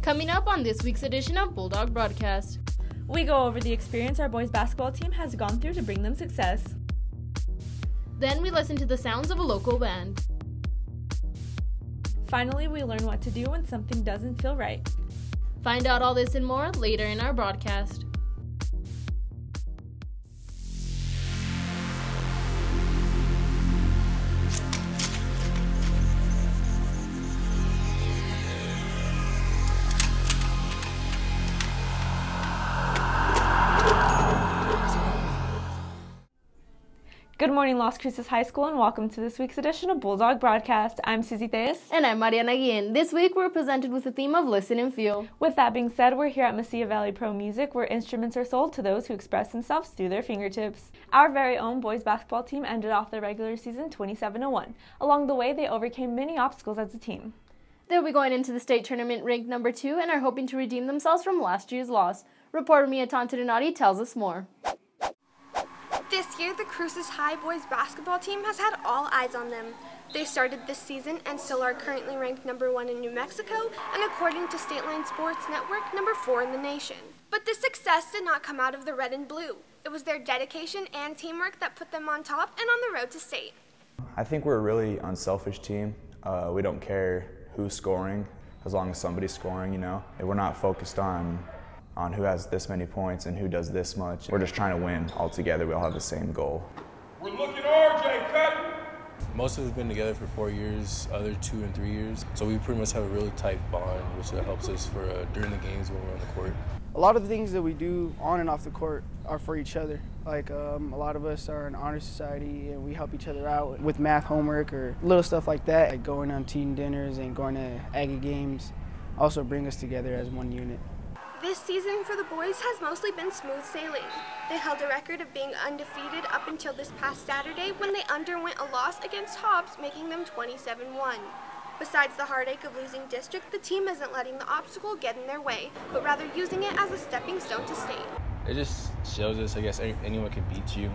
Coming up on this week's edition of Bulldog Broadcast, we go over the experience our boys basketball team has gone through to bring them success. Then we listen to the sounds of a local band. Finally, we learn what to do when something doesn't feel right. Find out all this and more later in our broadcast. Good morning, Las Cruces High School, and welcome to this week's edition of Bulldog Broadcast. I'm Susie Theus. And I'm Mariana Guillen. This week we're presented with the theme of Listen and Feel. With that being said, we're here at Mesilla Valley Pro Music, where instruments are sold to those who express themselves through their fingertips. Our very own boys basketball team ended off their regular season 27-1. Along the way, they overcame many obstacles as a team. They'll be going into the state tournament ranked number 2 and are hoping to redeem themselves from last year's loss. Reporter Mia Tonto-Donati tells us more. This year, the Cruces High boys basketball team has had all eyes on them. They started this season and still are currently ranked number 1 in New Mexico and, according to State Line Sports Network, number 4 in the nation. But this success did not come out of the red and blue. It was their dedication and teamwork that put them on top and on the road to state. I think we're a really unselfish team. We don't care who's scoring as long as somebody's scoring, you know. And we're not focused on who has this many points and who does this much. We're just trying to win all together. We all have the same goal. We're looking RJ, cut! Most of us have been together for 4 years, other 2 and 3 years. So we pretty much have a really tight bond, which helps us for during the games when we're on the court. A lot of the things that we do on and off the court are for each other. Like a lot of us are in honor society and we help each other out with math homework or little stuff like that. Like going on team dinners and going to Aggie games also bring us together as one unit. This season for the boys has mostly been smooth sailing. They held a record of being undefeated up until this past Saturday when they underwent a loss against Hobbs, making them 27-1. Besides the heartache of losing district, the team isn't letting the obstacle get in their way, but rather using it as a stepping stone to state. It just shows us, I guess, anyone can beat you,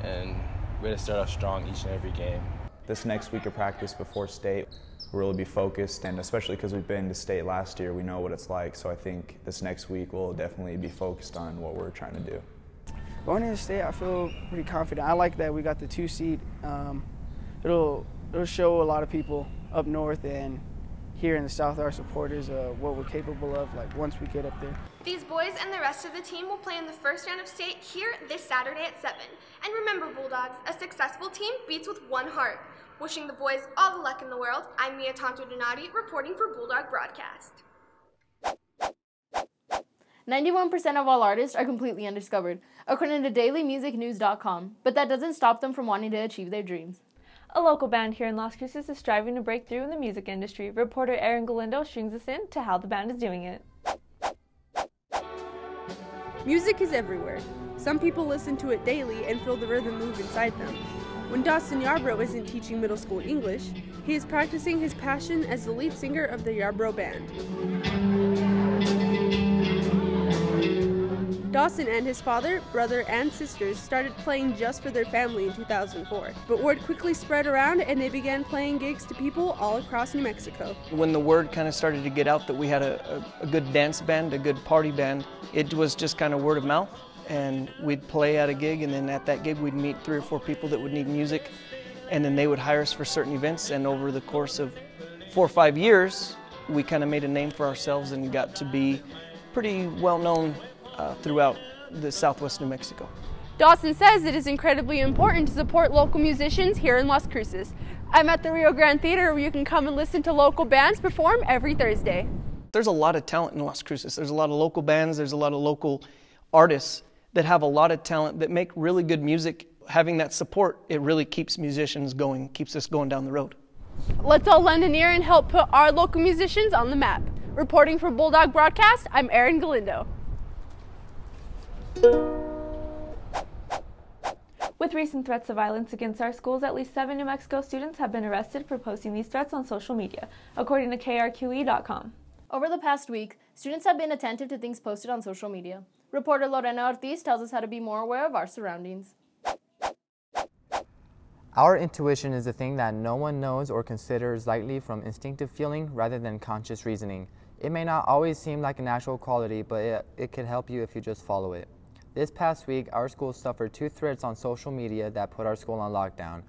and we got to start off strong each and every game. This next week of practice before state, we'll really be focused, and especially because we've been to state last year, we know what it's like. So I think this next week we'll definitely be focused on what we're trying to do. Going into state, I feel pretty confident. I like that we got the 2 seed. It'll show a lot of people up north and here in the South, our supporters, what we're capable of, like once we get up there. These boys and the rest of the team will play in the first round of state here this Saturday at 7. And remember, Bulldogs, a successful team beats with one heart. Wishing the boys all the luck in the world, I'm Mia Tonto-Donati reporting for Bulldog Broadcast. 91% of all artists are completely undiscovered, according to dailymusicnews.com, but that doesn't stop them from wanting to achieve their dreams. A local band here in Las Cruces is striving to break through in the music industry. Reporter Aaron Galindo strings us in to how the band is doing it. Music is everywhere. Some people listen to it daily and feel the rhythm move inside them. When Dawson Yarbrough isn't teaching middle school English, he is practicing his passion as the lead singer of the Yarbrough Band. Dawson and his father, brother, and sisters started playing just for their family in 2004. But word quickly spread around and they began playing gigs to people all across New Mexico. When the word kind of started to get out that we had a good dance band, a good party band, it was just kind of word of mouth. And we'd play at a gig, and then at that gig we'd meet 3 or 4 people that would need music, and then they would hire us for certain events, and over the course of 4 or 5 years we kind of made a name for ourselves and got to be pretty well known throughout the southwest New Mexico. Dawson says it is incredibly important to support local musicians here in Las Cruces. I'm at the Rio Grande Theater where you can come and listen to local bands perform every Thursday. There's a lot of talent in Las Cruces. There's a lot of local bands, there's a lot of local artists that have a lot of talent, that make really good music. Having that support, it really keeps musicians going, keeps us going down the road. Let's all lend an ear and help put our local musicians on the map. Reporting for Bulldog Broadcast, I'm Aaron Galindo. With recent threats of violence against our schools, at least 7 New Mexico students have been arrested for posting these threats on social media, according to KRQE.com. Over the past week, students have been attentive to things posted on social media. Reporter Lorena Ortiz tells us how to be more aware of our surroundings. Our intuition is a thing that no one knows or considers lightly, from instinctive feeling rather than conscious reasoning. It may not always seem like a natural quality, but it could help you if you just follow it. This past week, our school suffered 2 threats on social media that put our school on lockdown.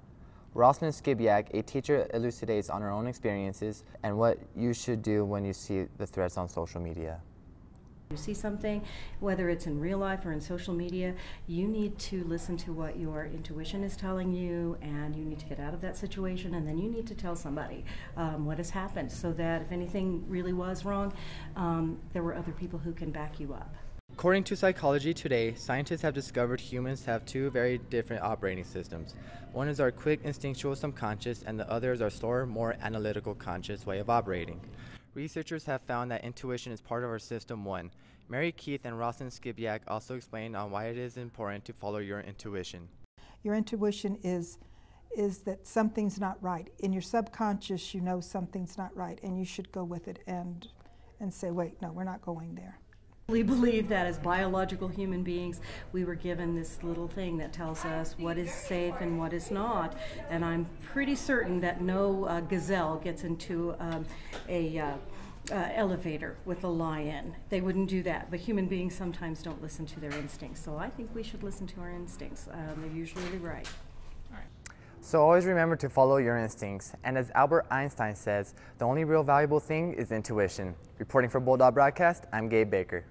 Rosalind Skibiak, a teacher, elucidates on her own experiences and what you should do when you see the threats on social media. You see something, whether it's in real life or in social media, you need to listen to what your intuition is telling you, and you need to get out of that situation, and then you need to tell somebody what has happened, so that if anything really was wrong, there were other people who can back you up. According to Psychology Today, scientists have discovered humans have 2 very different operating systems. One is our quick instinctual subconscious, and the other is our slower, more analytical conscious way of operating. Researchers have found that intuition is part of our System 1. Mary Keith and Rosalind Skibiak also explain on why it is important to follow your intuition. Your intuition is that something's not right. In your subconscious, you know something's not right, and you should go with it and say, wait, no, we're not going there. We believe that as biological human beings, we were given this little thing that tells us what is safe and what is not. And I'm pretty certain that no gazelle gets into a elevator with a lion. They wouldn't do that. But human beings sometimes don't listen to their instincts. So I think we should listen to our instincts. They're usually right. So always remember to follow your instincts. And as Albert Einstein says, the only real valuable thing is intuition. Reporting for Bulldog Broadcast, I'm Gabe Baker.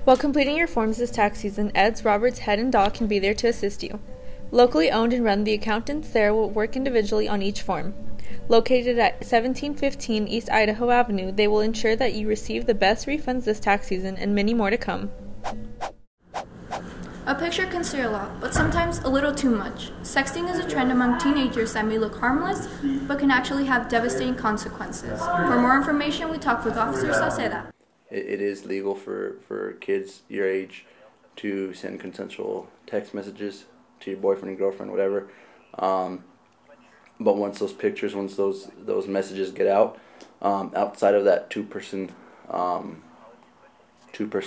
While completing your forms this tax season, Eds, Roberts, Head, and Daw can be there to assist you. Locally owned and run, the accountants there will work individually on each form. Located at 1715 East Idaho Avenue, they will ensure that you receive the best refunds this tax season and many more to come. A picture can say a lot, but sometimes a little too much. Sexting is a trend among teenagers that may look harmless, but can actually have devastating consequences. For more information, we talked with Officer Saceda. It is legal for kids your age to send consensual text messages to your boyfriend and girlfriend, whatever. But once those messages get out, outside of that two-person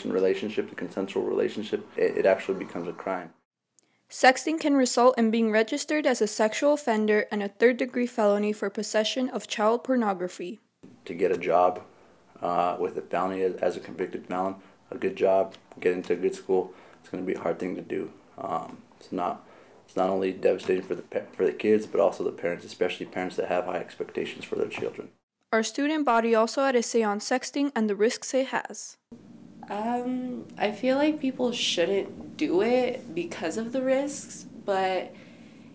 relationship, the consensual relationship, it actually becomes a crime. Sexting can result in being registered as a sexual offender and a third-degree felony for possession of child pornography. To get a job with a felony as a convicted felon, a good job, get into a good school, it's going to be a hard thing to do. It's not only devastating for the kids, but also the parents, especially parents that have high expectations for their children. Our student body also had a say on sexting and the risks it has. I feel like people shouldn't do it because of the risks, but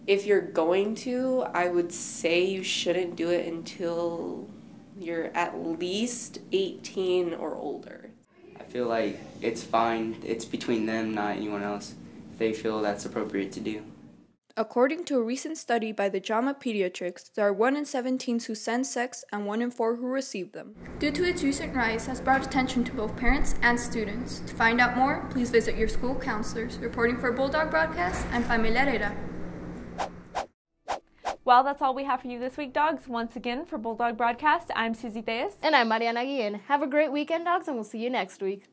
if you're going to, I would say you shouldn't do it until you're at least 18 or older. I feel like it's fine. It's between them, not anyone else. If they feel that's appropriate to do. According to a recent study by the JAMA Pediatrics, there are 1 in 7 teens who send sex and 1 in 4 who receive them. Due to its recent rise, has brought attention to both parents and students. To find out more, please visit your school counselors. Reporting for Bulldog Broadcast, I'm Familia Herrera. Well, that's all we have for you this week, dogs. Once again, for Bulldog Broadcast, I'm Susie Theus. And I'm Mariana Guillen. Have a great weekend, dogs, and we'll see you next week.